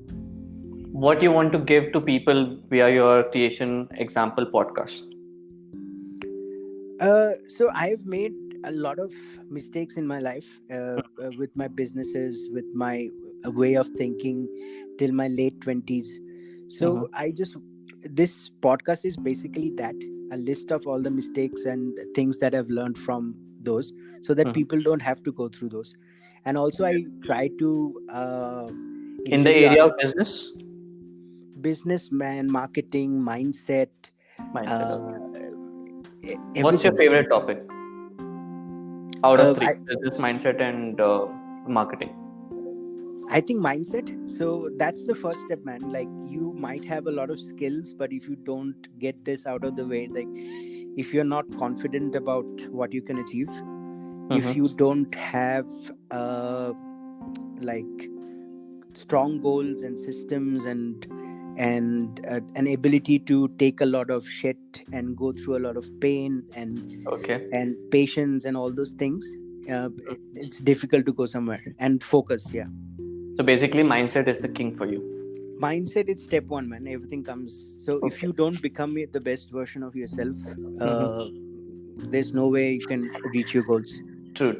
What you want to give to people via your creation example podcast? So I've made a lot of mistakes in my life with my businesses, with my way of thinking till my late 20s. So this podcast is basically that, a list of all the mistakes and things that I've learned from those, so that people don't have to go through those. And also I try to in the area of businessman, marketing, mindset. What's your favorite topic out of 3? Business, mindset, and marketing. I think mindset. So that's the first step, man. Like, you might have a lot of skills, but if you don't get this out of the way, like if you're not confident about what you can achieve, if you don't have like strong goals and systems and an ability to take a lot of shit and go through a lot of pain and patience and all those things, it's difficult to go somewhere and focus. Yeah. So basically, mindset is the king for you. Mindset is step 1, man. Everything comes. So if you don't become the best version of yourself, there's no way you can reach your goals. True.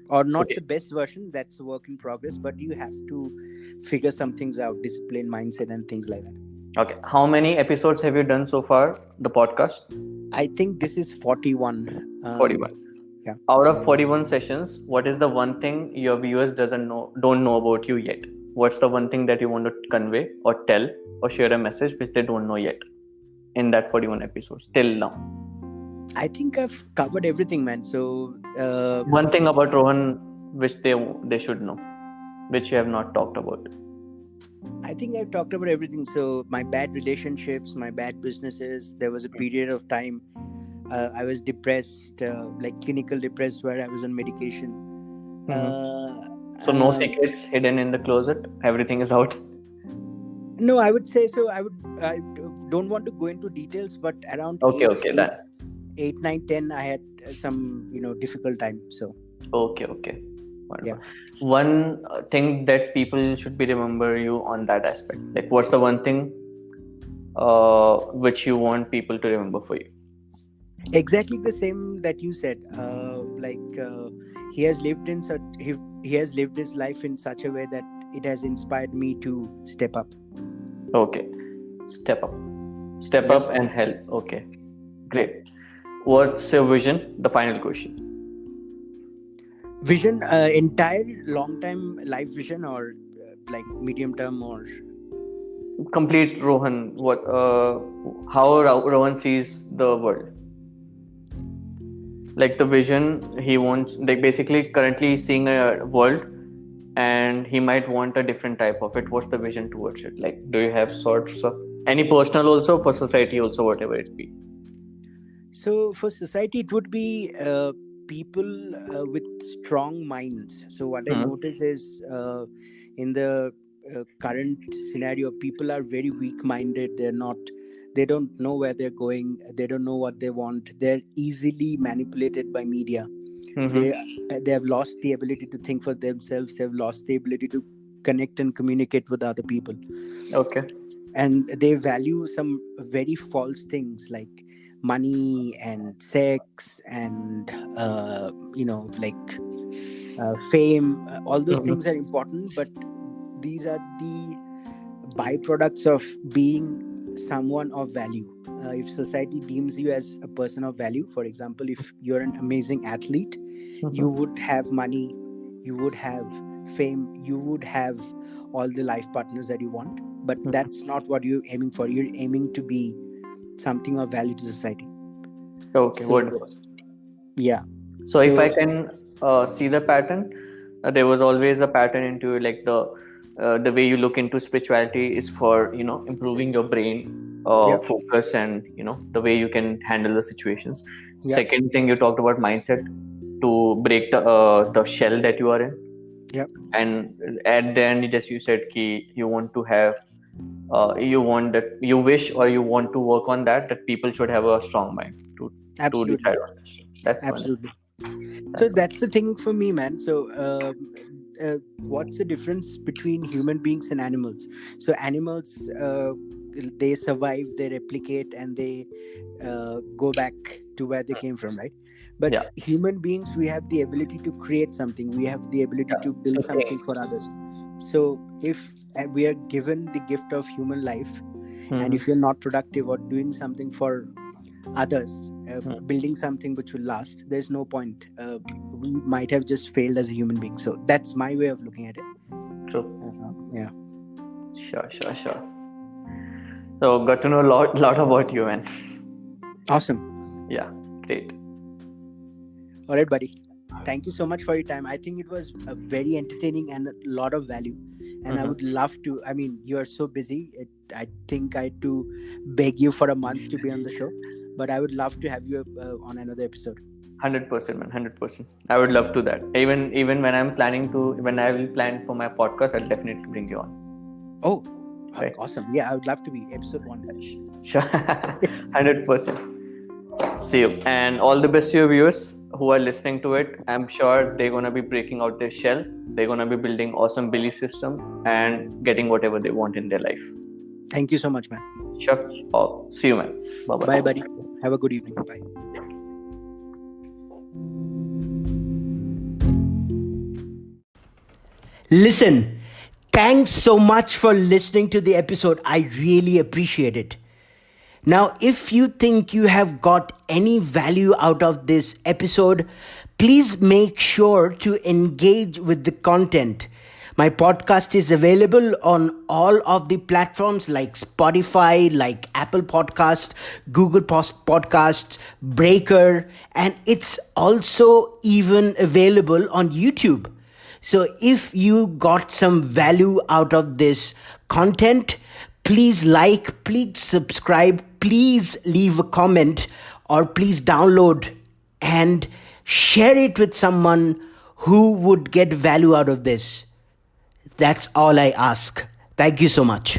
Or not the best version, that's a work in progress, but you have to figure some things out, discipline, mindset, and things like that. Okay. How many episodes have you done so far, the podcast? I think this is 41. 41. Yeah. Out of 41 sessions, what is the one thing your viewers don't know about you yet? What's the one thing that you want to convey or tell or share a message which they don't know yet in that 41 episodes till now? I think I've covered everything, man. So one thing about Rohan which they should know, which you have not talked about. I think I've talked about everything. So my bad relationships, my bad businesses. There was a period of time I was depressed, like clinical depressed, where I was on medication. So no secrets hidden in the closet. Everything is out. No, I would say so. I don't want to go into details, but around 8, 9, 10, I had some difficult time. So okay. Wonderful. Yeah. One thing that people should be remember you on that aspect. Like, what's the one thing which you want people to remember for you? Exactly the same that you said. He has lived his life in such a way that it has inspired me to step up. Okay, step up and help. Okay, great. What's your vision? The final question. Vision, entire long time life vision, or like medium term, or complete Rohan. What? How Rohan sees the world? Like the vision he wants, like basically currently he's seeing a world and he might want a different type of it. What's the vision towards it? Like, do you have sorts of any personal also, for society also, whatever it be? So for society, it would be people with strong minds. So what I notice is in the current scenario, people are very weak-minded. They don't know where they're going. They don't know what they want. They're easily manipulated by media. They have lost the ability to think for themselves. They've lost the ability to connect and communicate with other people. Okay. And they value some very false things like money and sex and fame. All those Mhm. things are important, but these are the byproducts of being someone of value. If society deems you as a person of value, for example, if you're an amazing athlete, you Mhm. would have money, you would have fame, you would have all the life partners that you want. But Mhm. that's not what you're aiming for. You're aiming to be something of value to society. Okay, So wonderful. yeah. So if I So can see the pattern, there was always a pattern into like the way you look into spirituality is for improving your brain yeah, focus, and the way you can handle the situations. yeah, Second thing, you talked about mindset to break the shell that you are in, yeah, and at the end, just you said ki you want to have you want that you wish or you want to work on that people should have a strong mind to absolutely, decide on it. That's one. absolutely. So That's one. that's the thing for me, man. So what's the difference between human beings and animals? So animals, they survive, they replicate, and they go back to where they came from, right? But Yeah. human beings, we have the ability to create something, we have the ability Yeah. to build So something for others. So if we are given the gift of human life, and hmm if you're not productive or doing something for others, hmm. building something which will last, there's no point. We might have just failed as a human being. So that's my way of looking at it. True. Yeah. Sure. So got to know a lot about you, man. Awesome. Yeah, great. All right, buddy. Thank you so much for your time. I think it was very entertaining and a lot of value. And I would love to. I mean, you are so busy. I think I had to beg you for a month to be on the show, but I would love to have you on another episode. 100%, man. 100%. I would love to that. Even when I will plan for my podcast, I'll definitely bring you on. Oh, Right. awesome. Yeah, I would love to be episode 1. Sure. 100%. See you. And all the best to your viewers who are listening to it. I'm sure they're gonna be breaking out their shell. They're gonna be building awesome belief system and getting whatever they want in their life. Thank you so much, man. Sure. Oh, see you, man. Bye-bye. Bye, buddy. Have a good evening. Bye. Listen, thanks so much for listening to the episode. I really appreciate it. Now, if you think you have got any value out of this episode, please make sure to engage with the content. My podcast is available on all of the platforms like Spotify, like Apple Podcast, Google Podcasts, Breaker, and it's also even available on YouTube. So if you got some value out of this content, please like, please subscribe, please leave a comment, or please download and share it with someone who would get value out of this. That's all I ask. Thank you so much.